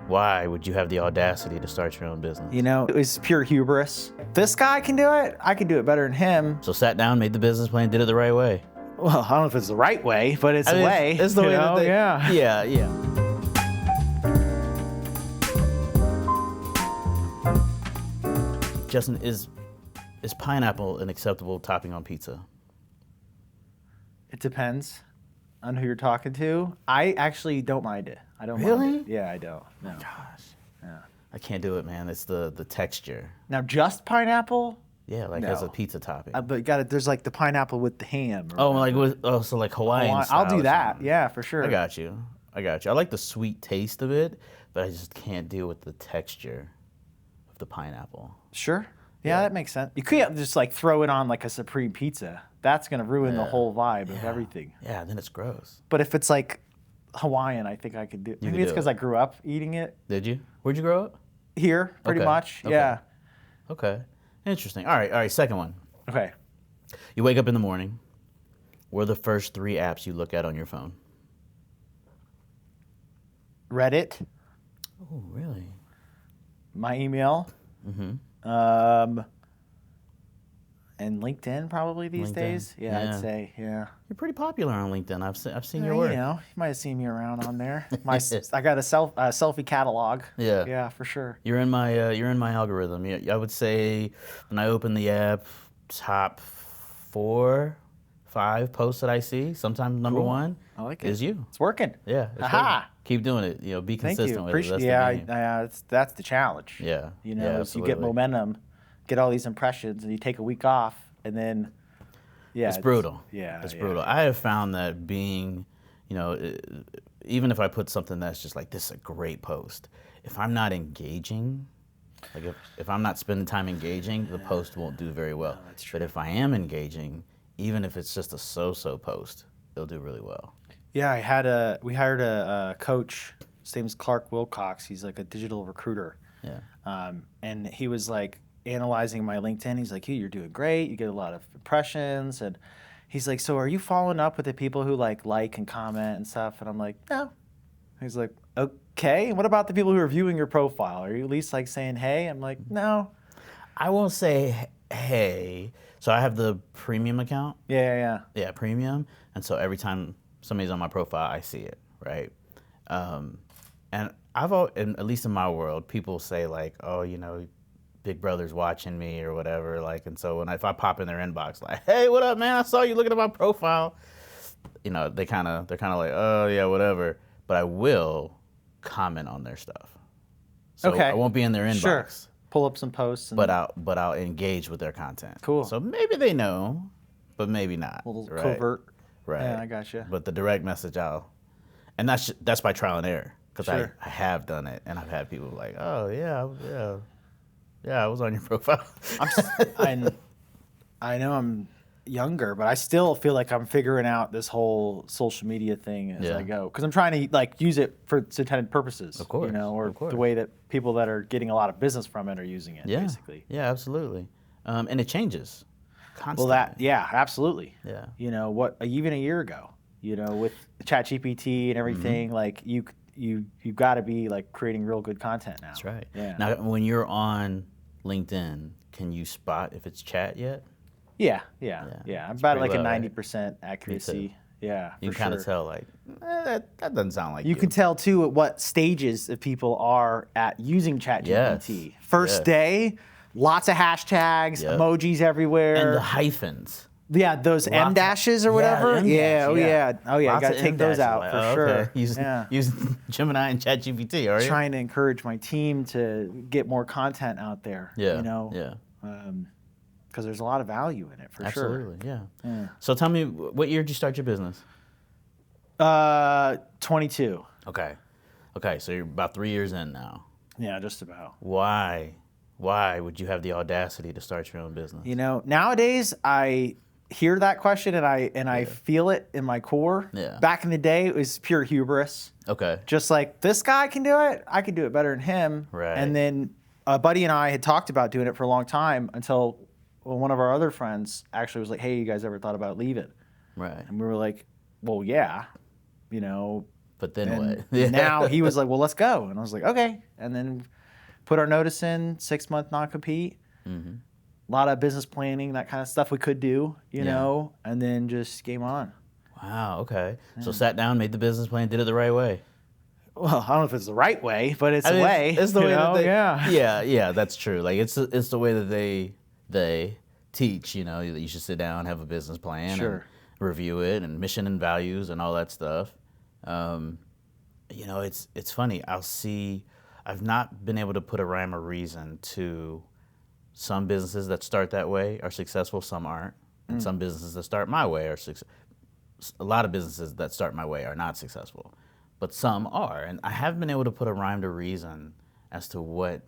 Why would you have the audacity to start your own business? You know, it was pure hubris. This guy can do it. I can do it better than him. So sat down, made the business plan, did it the right way. Well, I don't know if it's the right way, but it's I the mean, way. It's the way that they, Yeah. Yeah. Justin, is pineapple an acceptable topping on pizza? It depends on who you're talking to. I actually don't mind it. I don't Really? mind it. Yeah, I don't. No. Gosh. Yeah. I can't do it, man. It's the texture. Now, just pineapple? Yeah, like No. as a pizza topping. But there's like the pineapple with the ham. so like Hawaiian style I'll do or that. something. Yeah, for sure. I got you. I like the sweet taste of it, but I just can't deal with the texture of the pineapple. Sure. Yeah, that makes sense. You can't just like throw it on like a supreme pizza. That's gonna ruin the whole vibe of everything. Yeah, then it's gross. But if it's like Hawaiian, I think I could do. Maybe could it's do because it. I grew up eating it Did you? Where'd you grow up? here, pretty Okay. much. Okay. Yeah. Okay. Interesting. All right. Second one. Okay. You wake up in the morning. What are the first 3 apps you look at on your phone? Reddit, Oh, really? my email, Mm-hmm. and LinkedIn probably these LinkedIn. days. Yeah, Yeah. I'd say. Yeah. You're pretty popular on LinkedIn. I've seen your You work. know, you might have seen me around on there. I got a selfie catalog. Yeah. Yeah, for sure. You're in my algorithm. Yeah, I would say when I open the app, top 4, 5 posts that I see, sometimes number Cool. 1 I like it. is you. It's working. Yeah. it's Aha. working. Keep doing it. Be Thank consistent you. with Appreciate. it. That's the game. That's the challenge. Yeah. You know, yeah, as you get absolutely. momentum, get all these impressions, and you take a week off, and then, yeah, It's brutal. Yeah, It's yeah. brutal. I have found that being, even if I put something that's just like, this is a great post, if I'm not engaging, like if I'm not spending time engaging, the post won't do very well. that's true. But if I am engaging, even if it's just a so-so post, it'll do really well. Yeah, we hired a coach. His name's Clark Wilcox. He's like a digital recruiter. Yeah. And he was like analyzing my LinkedIn. He's like, hey, you're doing great. You get a lot of impressions. And he's like, so are you following up with the people who like and comment and stuff? And I'm like, no. He's like, okay. What about the people who are viewing your profile? Are you at least like saying, hey? I'm like, no. I won't say hey. So I have the premium account. Yeah. Yeah, premium. And so every time somebody's on my profile, I see it, right? And at least in my world, people say like, oh, Big Brother's watching me or whatever. Like, and so if I pop in their inbox, like, hey, what up, man? I saw you looking at my profile. They're kind of like, oh yeah, whatever. But I will comment on their stuff. So Okay. I won't be in their inbox. Sure. Pull up some posts. And But I'll engage with their content. Cool. So maybe they know, but maybe not. a little right? covert. Right. Yeah, I gotcha. But the direct message, and that's by trial and error, because Sure. I have done it, and I've had people like, oh yeah, I was on your profile. I know I'm younger, but I still feel like I'm figuring out this whole social media thing as Yeah. I go, because I'm trying to like use it for its intended purposes. Of course, or of course. the way that people that are getting a lot of business from it are using it. Yeah, Basically. yeah, absolutely, and it changes constantly. Well, yeah, absolutely. Yeah. Even a year ago, with ChatGPT and everything, Mm-hmm. like you've got to be like creating real good content now. That's right. Yeah. Now, when you're on LinkedIn, can you spot if it's chat yet? Yeah. I'm about pretty like a low, right? 90% accuracy. Yeah. You for can kind of sure. tell, like, that doesn't sound like you. You can tell too at what stages of people are at using ChatGPT. Yes. First Yes. day, lots of hashtags, Yep. emojis everywhere. And the hyphens. Yeah, those M dashes or whatever. M yeah, dash, oh yeah. You Lots got to of take M those dashes, out like, for oh, sure. okay. Yeah. Using Gemini and ChatGPT, are you? Trying to encourage my team to get more content out there. Yeah. Yeah. Yeah. Because there's a lot of value in it for sure. Absolutely. Yeah. Yeah. So tell me, what year did you start your business? 22. Okay. So you're about 3 years in now. Yeah, just about. Why would you have the audacity to start your own business? Nowadays I hear that question and I feel it in my core. Yeah. Back in the day, it was pure hubris. Okay. Just like, this guy can do it, I can do it better than him. Right. And then a buddy and I had talked about doing it for a long time until one of our other friends actually was like, hey, you guys ever thought about leaving? Right. And we were like, well, yeah. But then And what? now he was like, well, let's go. And I was like, okay. And then put our notice in, 6-month non-compete. Mm-hmm. A lot of business planning, that kind of stuff we could do, you Yeah. know, and then just game on. Wow. Okay. So sat down, made the business plan, did it the right way. Well, I don't know if it's the right way, but it's I mean, a way. It's the way that they. Yeah. Yeah. That's true. Like it's the way that they teach. You know, that you should sit down, have a business plan, Sure. and review it, and mission and values, and all that stuff. You know, it's funny. I've not been able to put a rhyme or reason to some businesses that start that way are successful, some aren't, and some businesses that start my way are successful. A lot of businesses that start my way are not successful, but some are, and I haven't been able to put a rhyme to reason as to what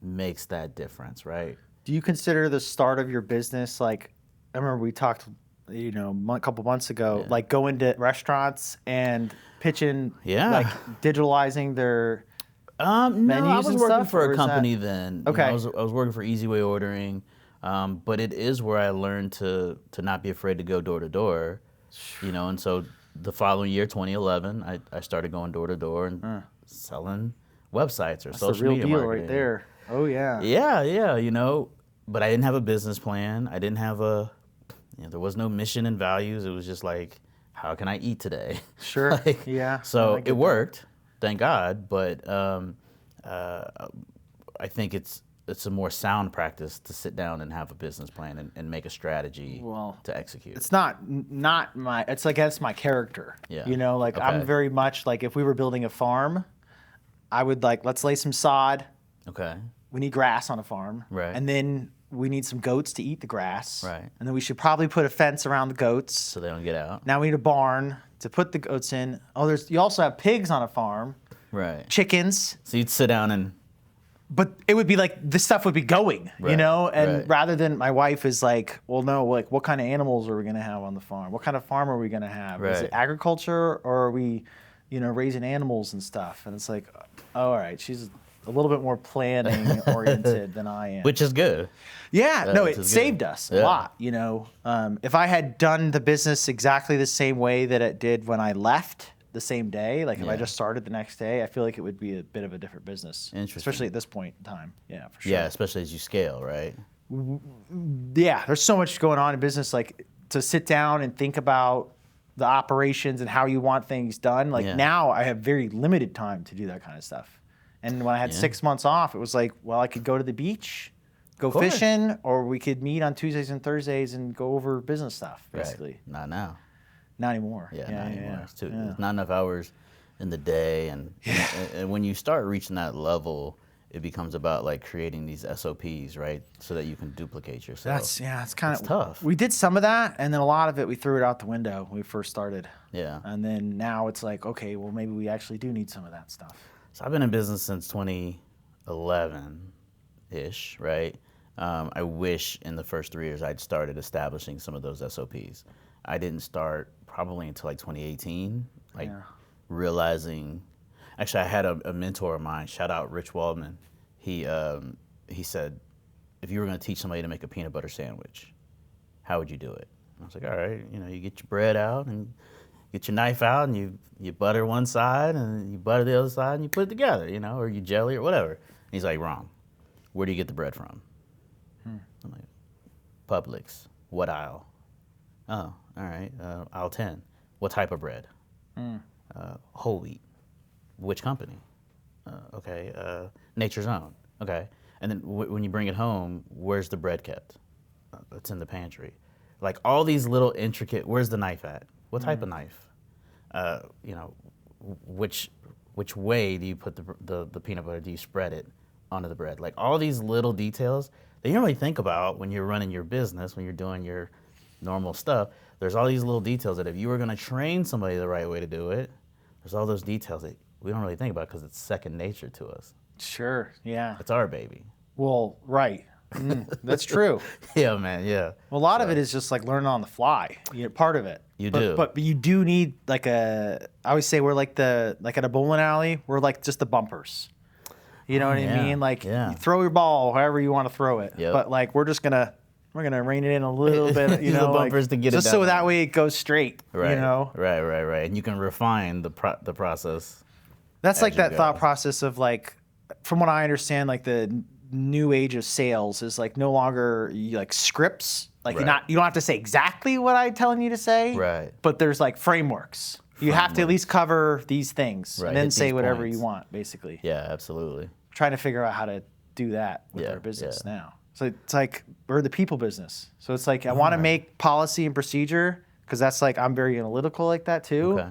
makes that difference, right? Do you consider the start of your business, like, I remember we talked, you know, a couple months ago, like going to restaurants and pitching, like digitalizing their No, menus I was and working stuff, for or a is that- company then. You know, Okay. I was working for Easy Way Ordering, but it is where I learned to not be afraid to go door to door. You know, and so the following year, 2011, I started going door to door and selling websites or That's social the real media deal marketing. right there. Oh, yeah. Yeah, you know, but I didn't have a business plan. I didn't have there was no mission and values. It was just like, how can I eat today? Sure. Like, Yeah. So I get it that. worked, thank God. But I think it's a more sound practice to sit down and have a business plan and make a strategy to execute. It's not my, it's against my character. Yeah. You know, like I'm Okay. very much like, if we were building a farm, I would like, let's lay some sod. Okay. We need grass on a farm. Right. And then we need some goats to eat the grass. Right. And then we should probably put a fence around the goats. So they don't get out. Now we need a barn to put the goats in. Oh, you also have pigs on a farm, Right. chickens. So you'd sit down and But it would be like, this stuff would be going, you Right, know? And right. rather than, my wife is like, well, no, like, what kind of animals are we going to have on the farm? What kind of farm are we going to have? Is Right. it agriculture, or are we, you know, raising animals and stuff? And it's like, oh, all right, she's a little bit more planning oriented than I am. which is good. Yeah, no, which it is saved good. us a Yeah. lot, you know. If I had done the business exactly the same way that it did when I left the same day, like if I Yeah. just started the next day, I feel like it would be a bit of a different business. Interesting. Especially at this point in time. Yeah, for sure. Yeah, especially as you scale, right? Yeah, there's so much going on in business, like to sit down and think about the operations and how you want things done. Like Yeah. now I have very limited time to do that kind of stuff. And when I had 6 months off, it was like, well, I could go to the beach, go course. fishing, or we could meet on Tuesdays and Thursdays and go over business stuff, basically. Right. Not now. Not anymore. Yeah, not anymore. It's Yeah. There's not enough hours in the day, and when you start reaching that level, it becomes about like creating these SOPs, right, so that you can duplicate yourself. It's kind of It's tough. We did some of that, and then a lot of it we threw it out the window when we first started. Yeah. And then now it's like, okay, well maybe we actually do need some of that stuff. So I've been in business since 2011-ish, right? I wish in the first 3 years I'd started establishing some of those SOPs. I didn't start probably until like 2018, like Yeah. realizing. Actually, I had a mentor of mine. Shout out Rich Waldman. He said, if you were going to teach somebody to make a peanut butter sandwich, how would you do it? And I was like, all right, you know, you get your bread out and get your knife out and you butter one side and you butter the other side and you put it together, you know, or you jelly or whatever. And he's like, wrong. Where do you get the bread from? I'm like, Publix. What aisle? Oh, all right, aisle 10. What type of bread? Whole wheat. Which company? Okay, Nature's Own. Okay, and then when you bring it home, where's the bread kept? It's in the pantry. Like all these little intricate. Where's the knife at? What type of knife? You know, which way do you put the peanut butter? Do you spread it onto the bread? Like all these little details that you don't really think about when you're running your business, when you're doing your normal stuff. There's all these little details that if you were going to train somebody the right way to do it, there's all those details that we don't really think about because it's second nature to us. Sure, yeah. It's our baby. Well, right. That's true. Yeah, man, yeah. Well, a lot of it is just like learning on the fly. You know, part of it. You do. But you do need like I always say we're like at a bowling alley, we're like just the bumpers. You know what I yeah, mean? Like yeah. you throw your ball however you want to throw it. Yep. But like we're just gonna we're gonna rein it in a little bit, Use the bumpers to get it just so down. that way it goes straight. Right. You know, Right. And you can refine the process. that's as like you that go. thought process of like, from what I understand, like the new age of sales is like no longer like scripts. Like Right. you don't have to say exactly what I'm telling you to say. Right. But there's like frameworks. You have to at least cover these things Right, and then hit say these whatever points. you want, basically. Yeah, absolutely. Trying to figure out how to do that with Yeah, our business yeah. now. So it's like we're the people business. So it's like I want to make policy and procedure because that's like I'm very analytical like that too. Okay.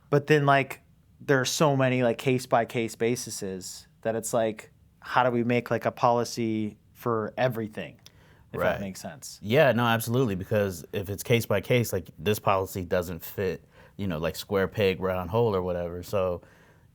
But then like there are so many like case by case bases that it's like how do we make like a policy for everything, if Right. that makes sense. Yeah, no, absolutely. Because if it's case by case, like this policy doesn't fit, like square peg, round hole or whatever. So,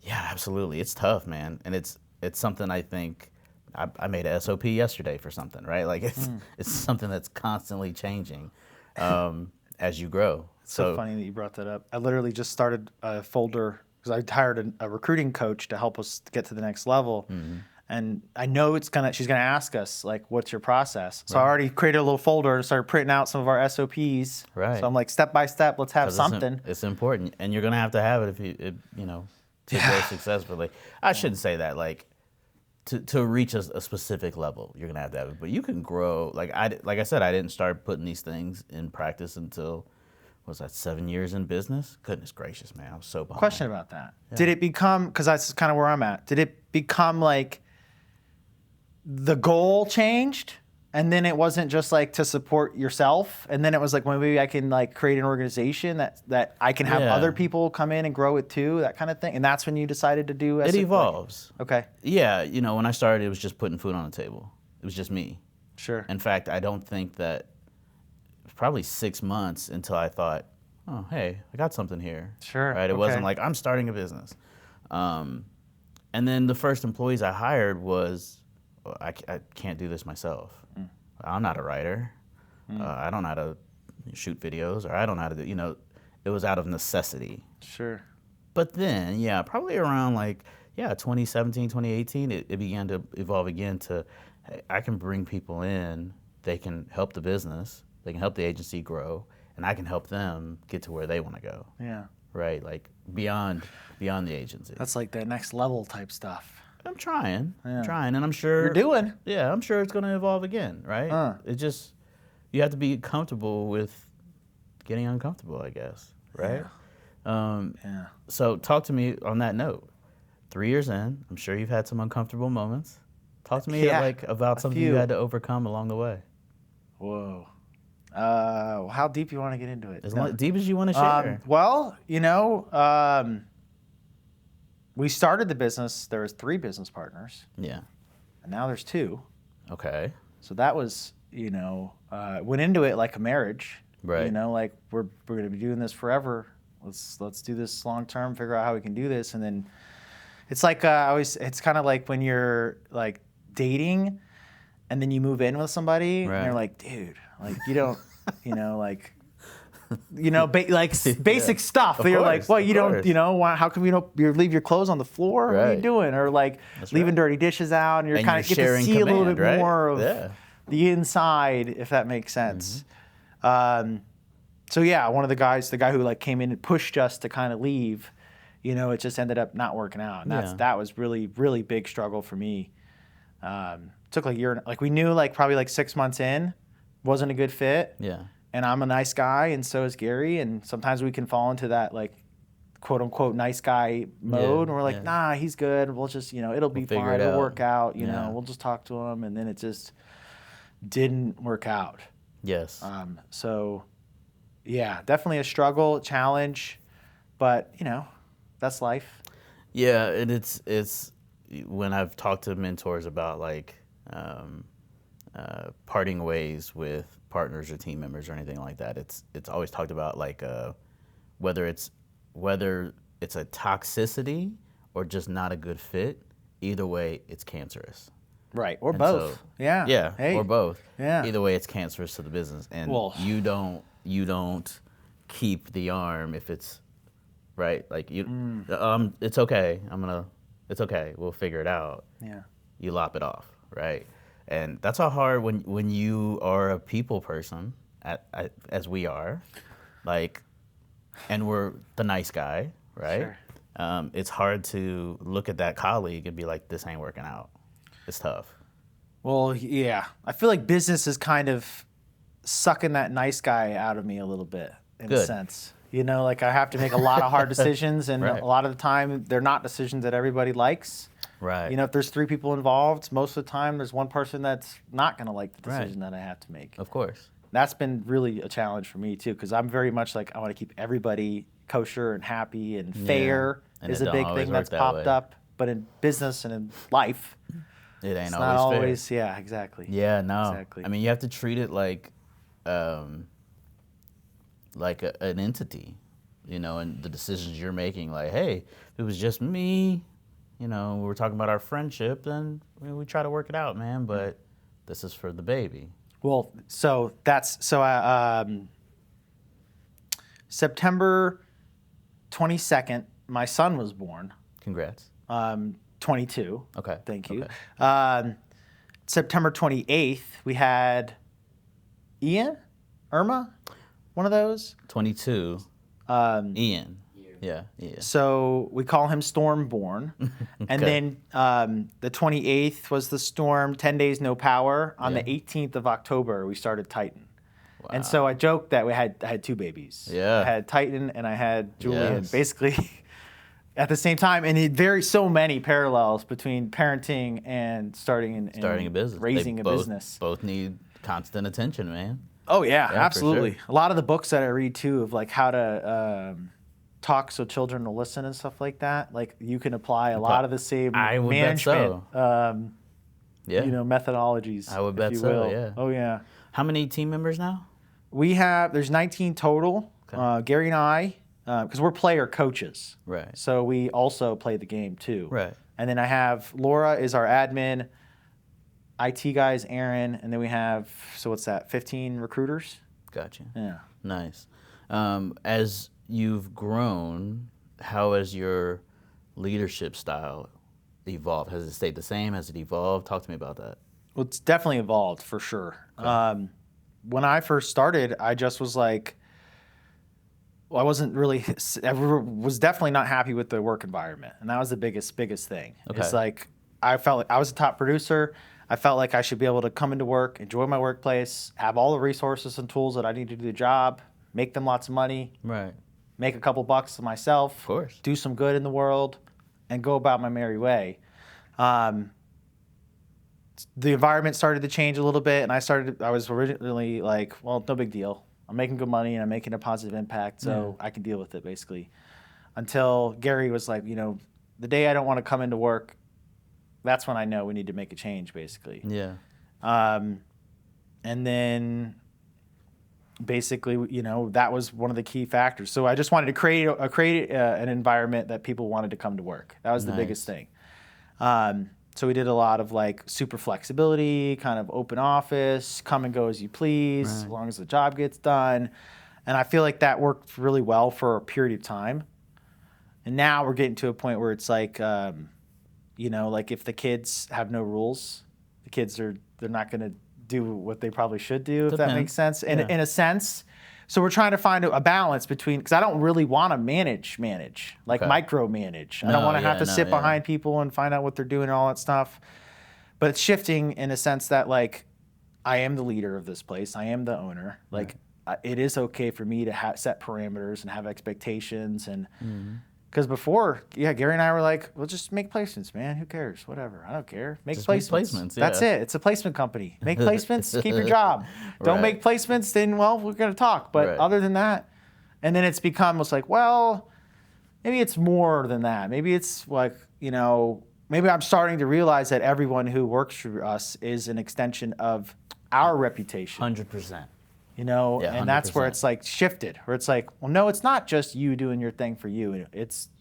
yeah, absolutely. It's tough, man. And it's something I think I made a SOP yesterday for something, right? Like it's something that's constantly changing as you grow. So funny that you brought that up. I literally just started a folder because I hired a recruiting coach to help us get to the next level. Mm-hmm. And I know she's gonna ask us like, "What's your process?" So I already created a little folder and started printing out some of our SOPs. Right. So I'm like, step by step, let's have 'Cause something. It's important, and you're gonna have to have it to grow successfully. I shouldn't say that. Like to reach a specific level, you're gonna have to have it. But you can grow. Like I said, I didn't start putting these things in practice until was that 7 years in business? Goodness gracious, man, I was so behind. Question about that: Did it become? Because that's kind of where I'm at. Did it become like the goal changed? And then it wasn't just like to support yourself. And then it was like, well, maybe I can like create an organization that I can have Yeah. other people come in and grow it too, that kind of thing. And that's when you decided to do It evolves. Okay. Yeah, when I started, it was just putting food on the table. It was just me. Sure. In fact, I don't think that it was probably 6 months until I thought, oh, hey, I got something here. Sure, Right? It okay. wasn't like I'm starting a business. And then the first employees I hired was, well, I can't do this myself. I'm not a writer. I don't know how to shoot videos, or I don't know how to do, it was out of necessity. Sure. But then, yeah, probably around 2017, 2018, it began to evolve again to, hey, I can bring people in, they can help the business, they can help the agency grow, and I can help them get to where they want to go, Yeah. right? Like beyond the agency. That's like the next level type stuff. I'm trying, Yeah. and I'm sure. You're doing. Yeah, I'm sure it's going to evolve again, right? It just, you have to be comfortable with getting uncomfortable, I guess, right? Yeah. So talk to me on that note. 3 years in, I'm sure you've had some uncomfortable moments. Talk to me about something you few. had to overcome along the way. Whoa. How deep you want to get into it? As deep as you want to share. Well, we started the business. There was 3 business partners, Yeah. and now there's 2. Okay. So that was, went into it like a marriage. Right. Like we're going to be doing this forever. Let's do this long term. Figure out how we can do this, and then it's like it's kind of like when you're like dating, and then you move in with somebody, and Right. you're like, dude, like you don't, basic stuff. Of You're course, like, well, of you don't, course. how come you leave your clothes on the floor? What are you Right. doing? Or like leaving right. dirty dishes out, and you're And kind of you're get to sharing see a little command, bit right? more of Yeah. the inside, if that makes sense. So yeah, one of the guy who like came in and pushed us to kind of leave, it just ended up not working out, and that was really, really big struggle for me. Took like a year, like we knew like probably like 6 months in, wasn't a good fit. Yeah. And I'm a nice guy, and so is Gary, and sometimes we can fall into that like quote unquote nice guy mode, and we're like, nah, he's good. We'll just, it'll be figure fine. it It'll out. work out. Yeah. We'll just talk to him, and then it just didn't work out. Yes. So, yeah, definitely a struggle, challenge, but that's life. Yeah, and it's when I've talked to mentors about like parting ways with partners or team members or anything like that. It's always talked about like whether it's a toxicity or just not a good fit. Either way, it's cancerous. Right, or And both. so- Yeah. Yeah, Hey. or both. Yeah. Either way, it's cancerous to the business, and Well- you don't keep the arm if it's right. Like it's okay. It's okay. We'll figure it out. Yeah. You lop it off, right? And that's how hard when you are a people person, as we are, like, and we're the nice guy, right? Sure. It's hard to look at that colleague and be like, this ain't working out. It's tough. Well, yeah. I feel like business is kind of sucking that nice guy out of me a little bit, in a Good. sense. You know, like I have to make a lot of hard decisions, and Right. a lot of the time they're not decisions that everybody likes. Right. You know, if there's 3 people involved, most of the time there's one person that's not going to like the Right. decision that I have to make. Of course. That's been really a challenge for me too, because I'm very much like I want to keep everybody kosher and happy, and fair And is it a don't big always thing work that's that popped way. up. But in business and in life, It ain't it's always not fair. always. Yeah, exactly. Yeah, no. Exactly. I mean, you have to treat it like an entity, you know, and the decisions you're making. Like, hey, if it was just me, you know, we were talking about our friendship, then we try to work it out, man. But this is for the baby. Well, so that's September 22nd. My son was born. Congrats. 22. Okay. Thank you. Okay. September 28th, we had Irma, one of those. 22. Ian. Yeah. So we call him Stormborn. And Okay. then the 28th was the storm, 10 days no power. On Yeah. the 18th of October, we started Titan. Wow. And so I joked that I had 2 babies. Yeah. I had Titan and I had Julian, Yes. basically at the same time. And so many parallels between parenting and starting Starting a business. raising They a both, business. Both need constant attention, man. Oh yeah, for absolutely. sure. A lot of the books that I read too of like how to talk so children will listen and stuff like that. Like you can apply a lot of the same I would bet management, Yeah. you know, methodologies. I would if bet you so, will. yeah. Oh yeah. How many team members now? There's 19 total. Okay. Gary and I, because we're player coaches, Right. so we also play the game too. Right. And then I have Laura is our admin, IT guys, Aaron, and then we have, so what's that? 15 recruiters. Gotcha. Yeah. Nice. As you've grown, how has your leadership style evolved? Has it stayed the same? Has it evolved? Talk to me about that. Well, it's definitely evolved for sure. When I first started, I just was like, well, I was definitely not happy with the work environment, and that was the biggest thing. Okay. It's like I felt like I was a top producer. I felt like I should be able to come into work, enjoy my workplace, have all the resources and tools that I need to do the job, make them lots of money, Right. make a couple bucks to myself, Of course. do some good in the world, and go about my merry way. The environment started to change a little bit, and I was originally like, well, no big deal. I'm making good money, and I'm making a positive impact, so I can deal with it, basically. Until Gary was like, you know, the day I don't want to come into work, that's when I know we need to make a change, basically. Yeah. And then basically, you know, that was one of the key factors. So I just wanted to create an environment that people wanted to come to work. That was the Nice. biggest thing. So we did a lot of like super flexibility, kind of open office, come and go as you please, as long as the job gets done. And I feel like that worked really well for a period of time. And now we're getting to a point where it's like, you know, like if the kids have no rules, the kids they're not going to do what they probably should do, if that Depends. makes sense. In Yeah. a sense. So we're trying to find a balance between, because I don't really want to manage, like Okay. micromanage. I don't No, want to have yeah, to no, sit yeah. behind people and find out what they're doing and all that stuff. But it's shifting in a sense that like I am the leader of this place. I am the owner. Like it is okay for me to set parameters and have expectations. And because before, Gary and I were like, well, just make placements, man. Who cares? Whatever. I don't care. Make Just placements. make placements, That's yeah. it. It's a placement company. Make placements. Keep your job. Don't Right. make placements. Then, well, we're going to talk. But Right. other than that, and then it's become almost like, well, maybe it's more than that. Maybe it's like, you know, maybe I'm starting to realize that everyone who works for us is an extension of our reputation. 100%. You know, Yeah, and that's where 100%. it's like shifted, where it's like, well, no, it's not just you doing your thing for you.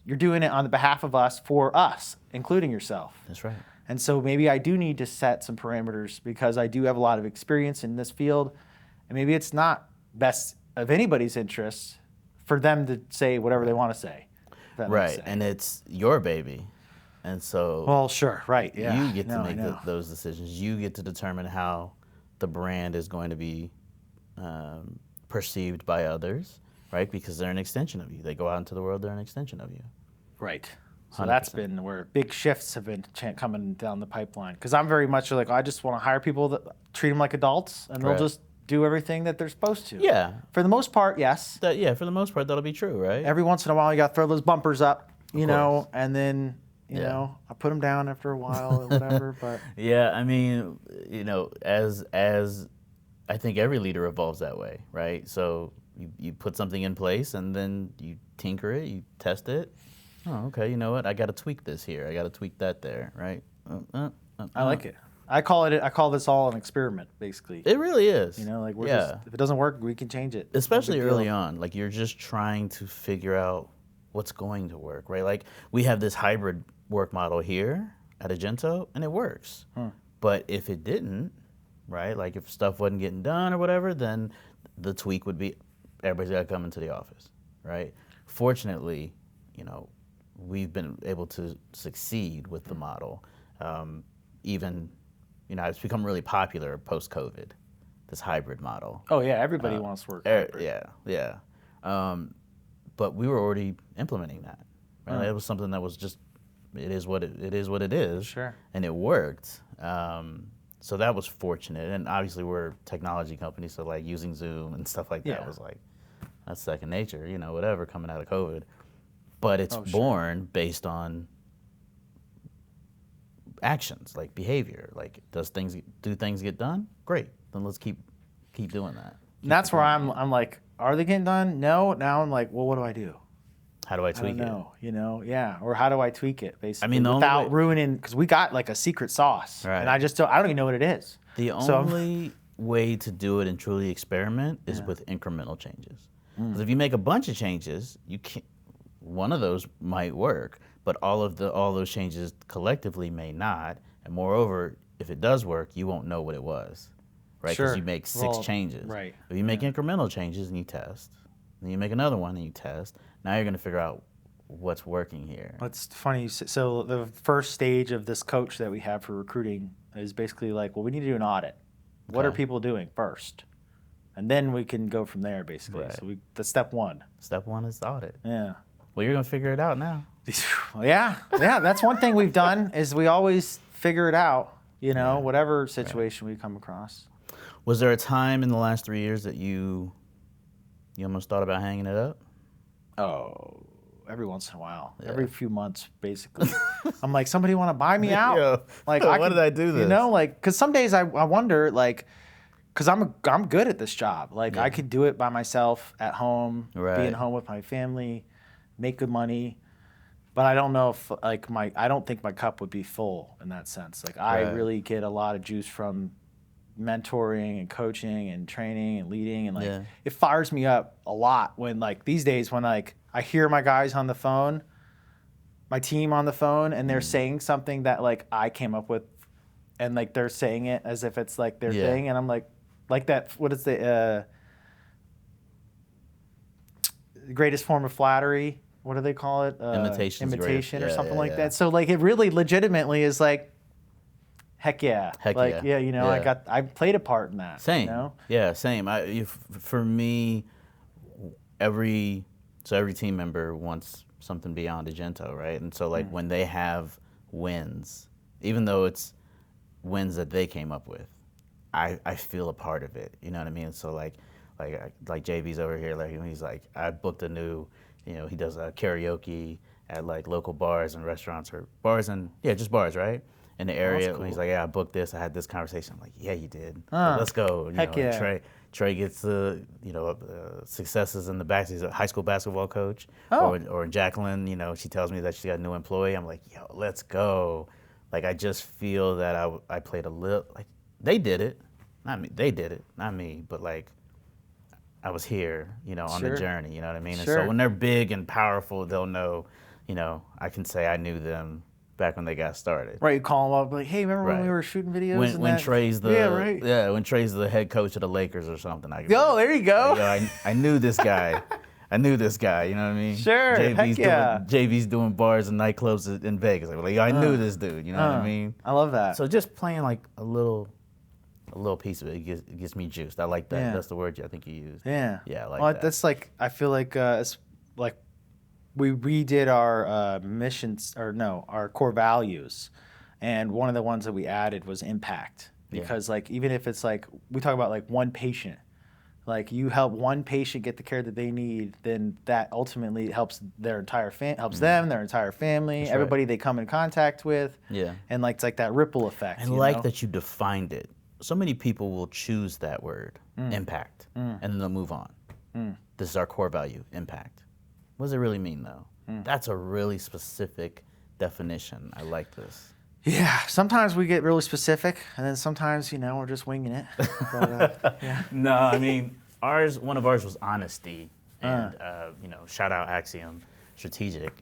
You're doing it on the behalf of us, for us, including yourself. That's right. And so maybe I do need to set some parameters because I do have a lot of experience in this field, and maybe it's not best of anybody's interest for them to say whatever they want to say. if that makes Right. sense. And it's your baby. And so Well, sure, right, yeah. you get to No, I make know. those decisions. You get to determine how the brand is going to be perceived by others, right? Because they're an extension of you. They go out into the world, they're an extension of you. Right. So that's 100%. been where big shifts have been coming down the pipeline. Because I'm very much like, I just want to hire people that treat them like adults, and they'll Right. just do everything that they're supposed to. Yeah. For the most part, yes. Yeah, for the most part, that'll be true, right? Every once in a while, you got to throw those bumpers up, you know, course. and then, you Yeah. know, I put them down after a while or whatever. But Yeah, I mean, you know, as I think every leader evolves that way, right? So you put something in place and then you tinker it, you test it. Oh, okay, you know what? I got to tweak this here. I got to tweak that there, right? I like it. I call this all an experiment, basically. It really is. You know, like we're yeah. just, if it doesn't work, we can change it. Especially No big early deal. on, like you're just trying to figure out what's going to work, right? Like we have this hybrid work model here at Agento, and it works. But if it didn't, right? Like if stuff wasn't getting done or whatever, then the tweak would be everybody's got to come into the office, right? Fortunately, you know, we've been able to succeed with the model. Even, you know, it's become really popular post-COVID, this hybrid model. Oh, yeah, everybody wants to work hybrid. Yeah. But we were already implementing that. Right? It was something that was just, it is what it is. Sure. And it worked. So that was fortunate. And obviously we're a technology company, so like using Zoom and stuff like that Yeah. was like, that's second nature, you know, whatever, coming out of COVID. But it's Oh, sure. born based on actions, like behavior. Like, do things get done? Great. Then let's keep doing that. And that's where I'm like, are they getting done? No. Now I'm like, well, what do I do? How do I I tweak don't it? know, you know, yeah. Or how do I tweak it, basically, mean, the only without way- ruining, because we got like a secret sauce, Right. and I don't even know what it is. The So- only way to do it and truly experiment is with incremental changes. Because if you make a bunch of changes, you can't. One of those might work, but all those changes collectively may not. And moreover, if it does work, you won't know what it was, right? Because Sure. you make six Well, changes. right. If you make incremental changes and you test, then you make another one and you test. Now you're going to figure out what's working here. It's funny. So the first stage of this coach that we have for recruiting is basically like, well, we need to do an audit. What are Okay. people doing first? And then we can go from there, basically. Right. So that's step one. Step one is audit. Yeah. Well, you're going to figure it out now. Yeah. That's one thing we've done is we always figure it out, you know, whatever situation we come across. Was there a time in the last 3 years that you almost thought about hanging it up? Oh, every once in a while, every few months, basically. I'm like, somebody want to buy me out? Yeah. Like, Why did I do You this? know, like, because some days I wonder, like, because I'm good at this job. Like, I could do it by myself at home, Right. being home with my family, make good money. But I don't know if like I don't think my cup would be full in that sense. Like I Right. really get a lot of juice from mentoring and coaching and training and leading, and like Yeah. it fires me up a lot when like these days when like I hear my guys on the phone, my team on the phone, and they're saying something that like I came up with, and like they're saying it as if it's like their Yeah. thing, and I'm like that. What is the greatest form of flattery? What do they call it? Imitation's great. Imitation or Yeah, something yeah, like yeah. that. So like it really legitimately is like, heck yeah. Heck like, yeah. you know, Yeah. I played a part in that. Same. You know? Yeah, same. For me, every team member wants something beyond Agento, right? And so like when they have wins, even though it's wins that they came up with, I feel a part of it. You know what I mean? So like JB's over here, like he's like, I booked a new, you know, he does karaoke at like local bars and restaurants or bars and just bars, right? In the area. cool. He's like, yeah, I booked this. I had this conversation. I'm like, yeah, you did. Ah, Let's go. You heck know, and yeah. Trey gets the successes in the back. He's a high school basketball coach. Oh. Or Jacqueline, you know, she tells me that she got a new employee. I'm like, yo, let's go. Like I just feel that I played a little. Like they did it, not me. They did it, not me. But like I was here, you know, on Sure. the journey. You know what I mean? And Sure. so when they're big and powerful, they'll know. You know, I can say I knew them back when they got started. Right, you call them up like, hey, remember when we Right. were shooting videos? When and when that? Trey's the Yeah, right. when Trey's the head coach of the Lakers or something. I Oh, there you go. I knew this guy. I knew this guy. You know what I mean? Sure, heck yeah. JV's doing bars and nightclubs in Vegas. Like I knew this dude. You know what I mean? I love that. So just playing like a little piece of it gets me juiced. I like that. Yeah. That's the word I think you used. Yeah. Yeah, I like well, that. That's like, I feel like it's like we redid our missions, or no, our core values. And one of the ones that we added was impact. Because like, even if it's like, we talk about like one patient, like you help one patient get the care that they need, then that ultimately helps their entire helps them, their entire family, everybody they come in contact with. Yeah. And like, it's like that ripple effect. And like that you defined it. So many people will choose that word, impact, and then they'll move on. This is our core value, impact. What does it really mean, though? That's a really specific definition. I like this. Yeah, sometimes we get really specific, and then sometimes, we're just winging it. But, yeah. No, I mean, one of ours was honesty, and shout out Axiom Strategic.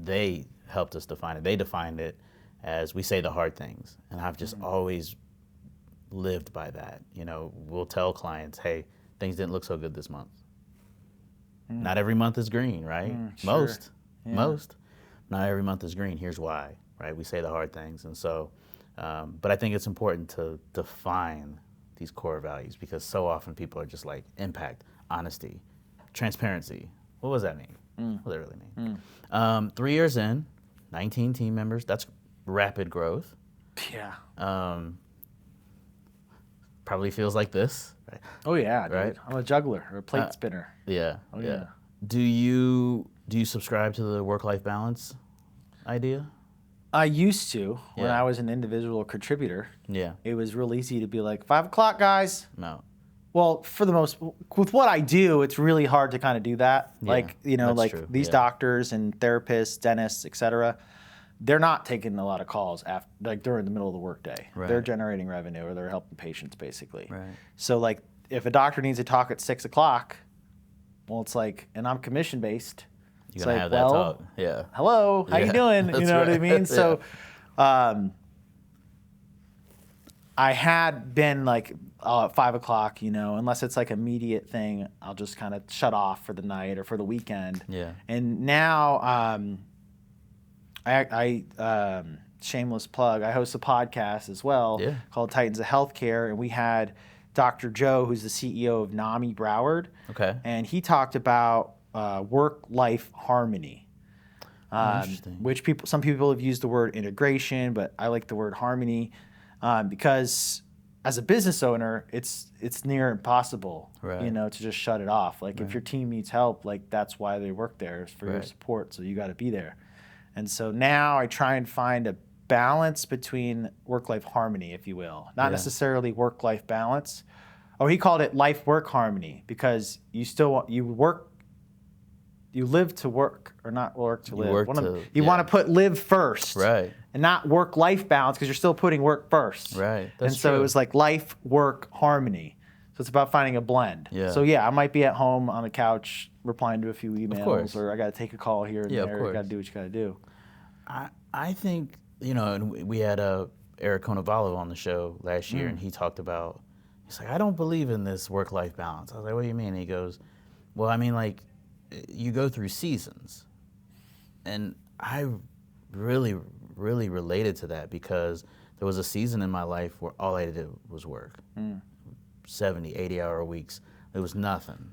They helped us define it. They defined it as we say the hard things, and I've just always lived by that. We'll tell clients, hey, things didn't look so good this month. Not every month is green, right? Sure. Most. Not every month is green. Here's why, right? We say the hard things. And so, but I think it's important to define these core values, because so often people are just like impact, honesty, transparency. What does that mean? What does that really mean? 3 years in, 19 team members, that's rapid growth. Yeah. Probably feels like this, right? Oh yeah, dude. Right? I'm a juggler or a plate spinner. Yeah. Oh yeah. Do you subscribe to the work-life balance idea? I used to when Yeah. I was an individual contributor. Yeah. It was real easy to be like 5 o'clock, guys. No. Well, with what I do, it's really hard to kind of do that. Yeah, Like, that's like true. these Yeah. doctors and therapists, dentists, etc. They're not taking a lot of calls during the middle of the workday. Right. They're generating revenue, or they're helping patients basically. Right. So like, if a doctor needs to talk at 6 o'clock, well, it's like, and I'm commission based. You're gonna have that talk. Yeah. Hello, how you Yeah, doing? You that's know what I right. mean? So, I had been like 5 o'clock, unless it's like immediate thing, I'll just kind of shut off for the night or for the weekend. Yeah. And now, I shameless plug, I host a podcast as well called Titans of Healthcare, and we had Dr. Joe, who's the CEO of NAMI Broward. Okay. And he talked about work-life harmony. Interesting. Which some people have used the word integration, but I like the word harmony, because as a business owner, it's near impossible, Right. to just shut it off. Like if your team needs help, like that's why they work there, is for your Right. support. So you got to be there. And so now I try and find a balance between work-life harmony, if you will, not necessarily work-life balance. Oh, he called it life-work harmony, because you live to work, or not work to live. You want to put live first, Right. and not work-life balance, because you're still putting work first. Right. And so it was like life-work harmony. So it's about finding a blend. Yeah. So I might be at home on the couch replying to a few emails, course. or I got to take a call here and Yeah, of there. You course. got to do what you got to do. I think, and we had Eric Conovallo on the show last year, and he talked about, he's like, I don't believe in this work-life balance. I was like, what do you mean? And he goes, well, I mean, like, you go through seasons. And I really, really related to that, because there was a season in my life where all I did was work. 70, 80-hour weeks. It was nothing,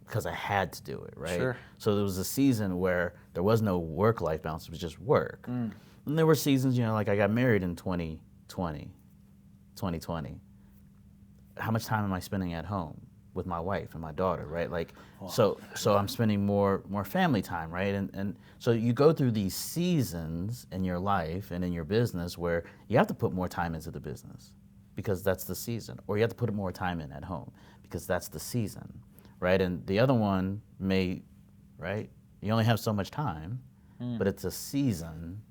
because I had to do it, right? Sure. So there was a season where there was no work-life balance. It was just work. And there were seasons, like I got married in 2020. How much time am I spending at home with my wife and my daughter, right? Like, so I'm spending more family time, right? And so you go through these seasons in your life and in your business where you have to put more time into the business, because that's the season, or you have to put more time in at home because that's the season, right? And the other one right? You only have so much time, but it's a season,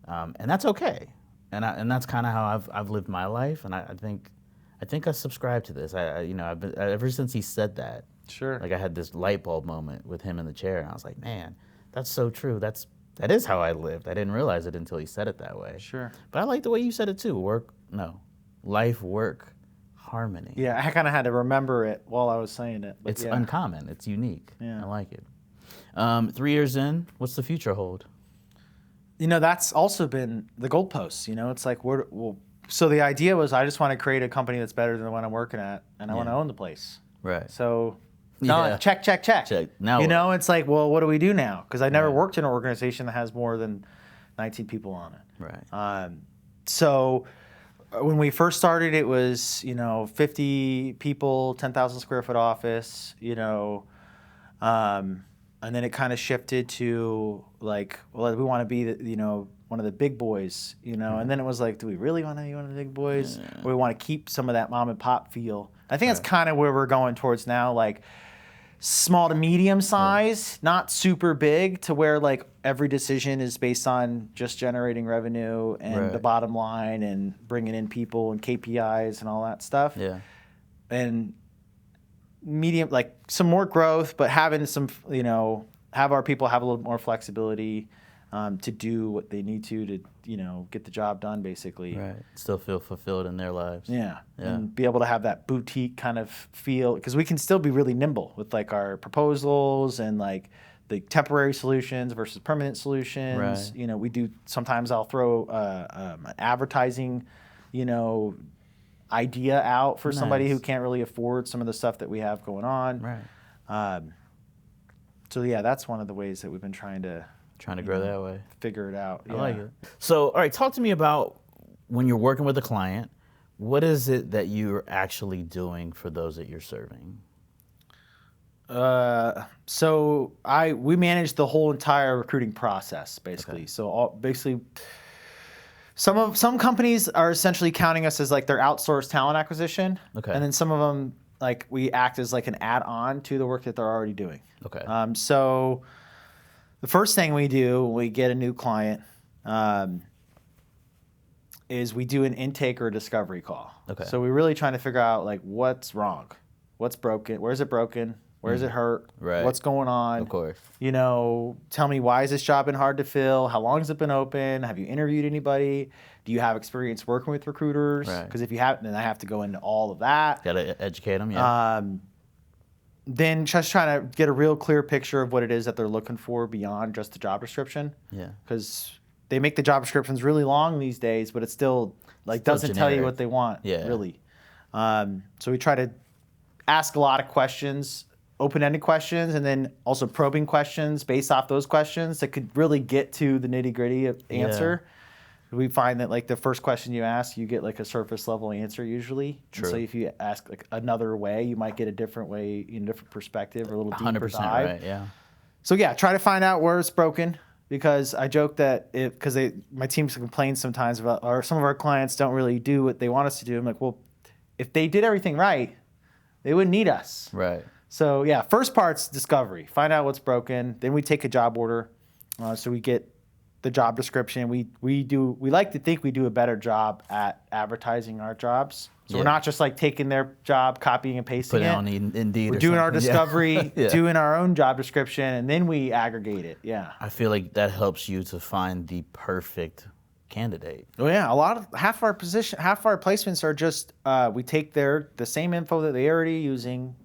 and that's okay. And that's kind of how I've lived my life, and I think I subscribe to this. I've been, ever since he said that. Sure. Like I had this light bulb moment with him in the chair, and I was like, man, that's so true. That is how I lived. I didn't realize it until he said it that way. Sure. But I like the way you said it too. Life, work, harmony. Yeah, I kind of had to remember it while I was saying it. But It's uncommon. It's unique. Yeah. I like it. 3 years in, what's the future hold? That's also been the goalposts. It's like, so the idea was I just want to create a company that's better than the one I'm working at, and I want to own the place. Right. So, check. Now It's like, well, what do we do now? Because I never worked in an organization that has more than 19 people on it. Right. So when we first started, it was 50 people, 10,000 square foot office. And then it kind of shifted to like, well, we want to be one of the big boys, And then it was like, do we really want to be one of the big boys? Or we want to keep some of that mom and pop feel? I think that's kind of where we're going towards now, like small to medium size, not super big, to where like every decision is based on just generating revenue and the bottom line and bringing in people and KPIs and all that stuff. Yeah. And medium, like some more growth, but having some, have our people have a little more flexibility to do what they need to get the job done, basically. Right. Still feel fulfilled in their lives. Yeah. And be able to have that boutique kind of feel, because we can still be really nimble with like our proposals and like the temporary solutions versus permanent solutions. Right. We do, sometimes I'll throw an advertising, idea out for somebody who can't really afford some of the stuff that we have going on. Right. So yeah, that's one of the ways that we've been trying to grow that way. Figure it out. I like it. So, all right, talk to me about when you're working with a client, what is it that you're actually doing for those that you're serving? So we manage the whole entire recruiting process, basically. Okay. So basically, some companies are essentially counting us as like their outsourced talent acquisition. Okay. And then some of them, like, we act as like an add-on to the work that they're already doing. Okay. So the first thing we do when we get a new client is we do an intake or a discovery call. Okay. So we're really trying to figure out like what's wrong, what's broken, where's it broken, where's it hurt, Right. what's going on. Of course. Tell me, why has this job been hard to fill? How long has it been open? Have you interviewed anybody? Do you have experience working with recruiters? Right. Because if you haven't, then I have to go into all of that. Got to educate them, yeah. Then just trying to get a real clear picture of what it is that they're looking for beyond just the job description. Yeah. Because they make the job descriptions really long these days, but it still doesn't tell you what they want, really. So we try to ask a lot of questions, open-ended questions, and then also probing questions based off those questions that could really get to the nitty-gritty answer. We find that like the first question you ask, you get like a surface level answer usually. True. And so if you ask like another way, you might get a different way, different perspective, or a little deeper 100% dive. right, yeah. So yeah, try to find out where it's broken, because I joke that my team complains sometimes about, or some of our clients don't really do what they want us to do. I'm like, well, if they did everything right, they wouldn't need us. Right. So yeah, first part's discovery. Find out what's broken. Then we take a job order. So we get the job description. We like to think we do a better job at advertising our jobs. So we're not just like taking their job, copying and pasting Put it it. on Indeed. We're or doing our something. discovery, Yeah. doing our own job description, and then we aggregate it. Yeah. I feel like that helps you to find the perfect candidate. Oh yeah, half our placements are just we take the same info that they're already using,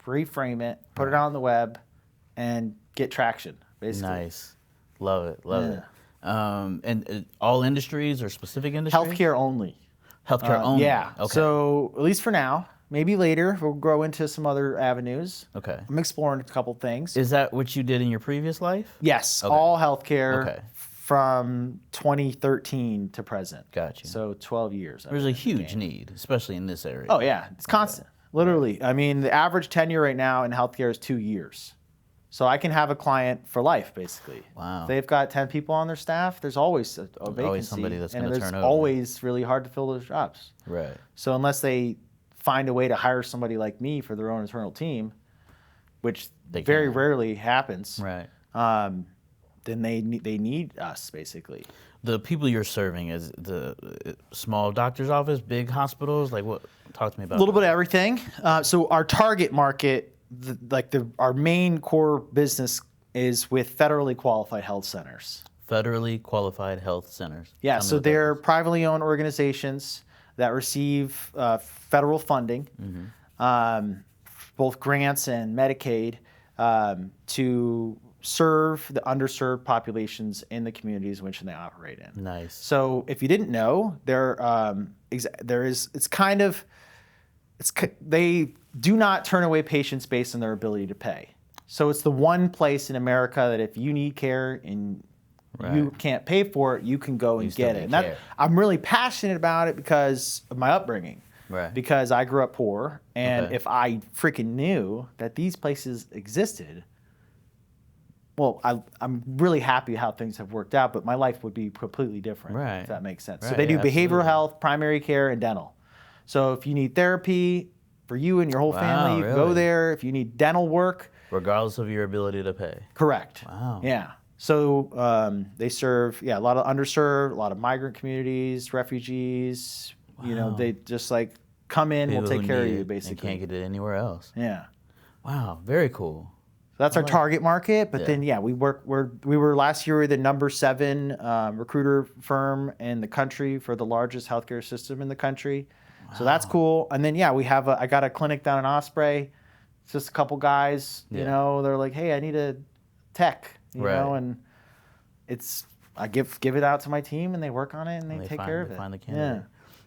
reframe it, put it out on the web, and get traction. Basically. Nice, love it. And all industries or specific industries? Healthcare only. Healthcare only. Yeah. Okay. So at least for now, maybe later we'll grow into some other avenues. Okay. I'm exploring a couple things. Is that what you did in your previous life? Yes, Okay. all healthcare. Okay. From 2013 to present. Gotcha. So 12 years. There's a huge need, especially in this area. Oh yeah, it's constant. Literally. I mean, the average tenure right now in healthcare is 2 years. So I can have a client for life, basically. Wow. If they've got 10 people on their staff, there's always a vacancy. Always somebody that's going to turn over. And it's always really hard to fill those jobs. Right. So unless they find a way to hire somebody like me for their own internal team, which very rarely happens, right? Then they need us, basically. The people you're serving is the small doctor's office, big hospitals? Like what? Talk to me about A little bit of everything. So our target market, our main core business is with federally qualified health centers. Federally qualified health centers. Yeah, so they're privately owned organizations that receive federal funding, both grants and Medicaid, to serve the underserved populations in the communities in which they operate in. Nice. So if you didn't know, they do not turn away patients based on their ability to pay. So it's the one place in America that if you need care and you can't pay for it, you can go and get it. And I'm really passionate about it because of my upbringing. Right. Because I grew up poor, and if I freaking knew that these places existed, well, I'm really happy how things have worked out, but my life would be completely different, if that makes sense. So they do behavioral health, primary care, and dental. So if you need therapy for you and your whole family, you can go there. If you need dental work. Regardless of your ability to pay. Correct. Wow. Yeah. So they serve, a lot of underserved, a lot of migrant communities, refugees. Wow. You know, they just like come in, we'll take care of you, basically. They can't get it anywhere else. Yeah. Wow. Very cool. So that's our target market. But then, we were last year, we were the number 7 recruiter firm in the country for the largest healthcare system in the country. Wow. So that's cool. And then, I got a clinic down in Osprey. It's just a couple guys, you know, they're like, hey, I need a tech, you know, and I give it out to my team and they work on it and they take care of it. Find the candidate.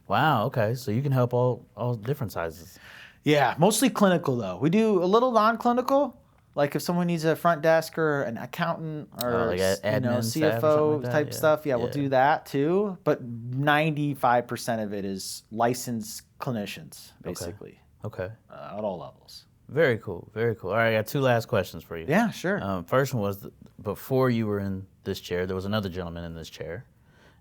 Wow. Okay. So you can help all different sizes. Yeah. Mostly clinical though. We do a little non-clinical. Like if someone needs a front desk or an accountant or like admin, CFO like type stuff, we'll do that too. But 95% of it is licensed clinicians, basically. Okay. At all levels. Very cool. Very cool. All right, I got 2 last questions for you. Yeah, sure. First one was before you were in this chair, there was another gentleman in this chair,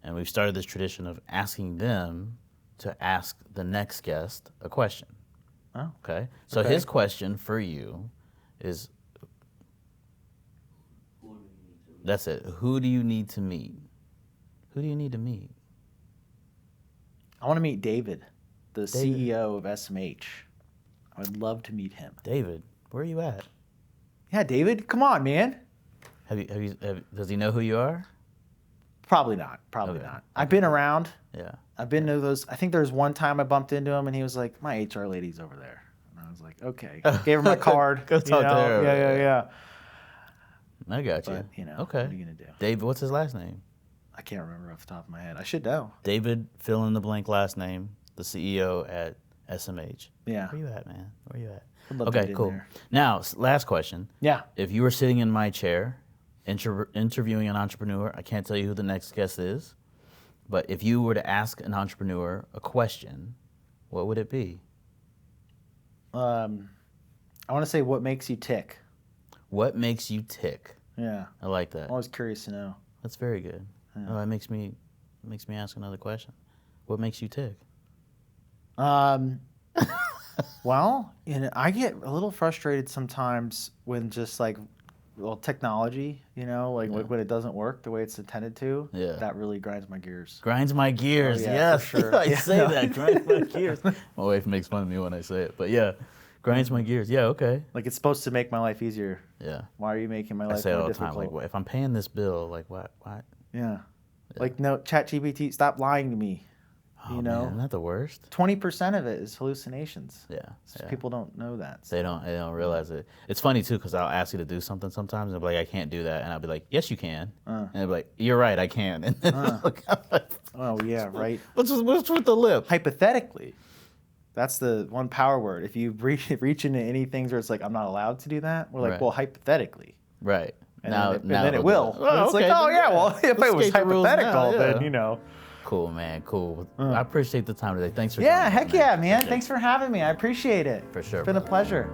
and we've started this tradition of asking them to ask the next guest a question. Oh. Okay. So his question for you is, that's it. Who do you need to meet? Who do you need to meet? I want to meet David, the CEO of SMH. I would love to meet him. David, where are you at? Yeah, David, come on, man. Does he know who you are? Probably not. Probably not. I've been around. Yeah. I've been to those. I think there was one time I bumped into him and he was like, my HR lady's over there. And I was like, okay. Gave her my card. Go talk to her. Yeah. I got you. But, okay. What are you going to do? David, what's his last name? I can't remember off the top of my head. I should know. David, fill in the blank last name, the CEO at SMH. Yeah. Where you at, man? Where you at? I'd love to get cool. in there. Now, last question. Yeah. If you were sitting in my chair, interviewing an entrepreneur, I can't tell you who the next guest is, but if you were to ask an entrepreneur a question, what would it be? I want to say, what makes you tick? What makes you tick? Yeah. I like that. I'm always curious to know. That's very good. Yeah. Oh, it makes me ask another question. What makes you tick? Well, I get a little frustrated sometimes when just technology, when it doesn't work the way it's intended to. Yeah. That really grinds my gears. Grinds my gears. Oh, yeah, yes. for sure. I say that. Grinds my gears. My wife makes fun of me when I say it, but yeah, grinds my gears. Yeah. Okay. Like it's supposed to make my life easier. Yeah. Why are you making my I life say it more all the difficult? time. Like, if I'm paying this bill, like what? Yeah. Like no, ChatGPT, stop lying to me. Oh, man, isn't that the worst? 20% of it is hallucinations. Yeah. People don't know that. They don't realize it. It's funny too, because I'll ask you to do something sometimes, and I'll be like, I can't do that, and I'll be like, yes, you can, and I'll be like, you're right, I can. And then oh yeah, right. What's with the lip? Hypothetically, that's the one power word. If you reach into any things where it's like I'm not allowed to do that, we're like, well, hypothetically. Right. And then it will. Oh, it's like, oh yeah, well, if it was hypothetical, then Cool, man. Cool. I appreciate the time today. Thanks for heck yeah, man. Thanks for having me. I appreciate it. For sure. It's been a pleasure.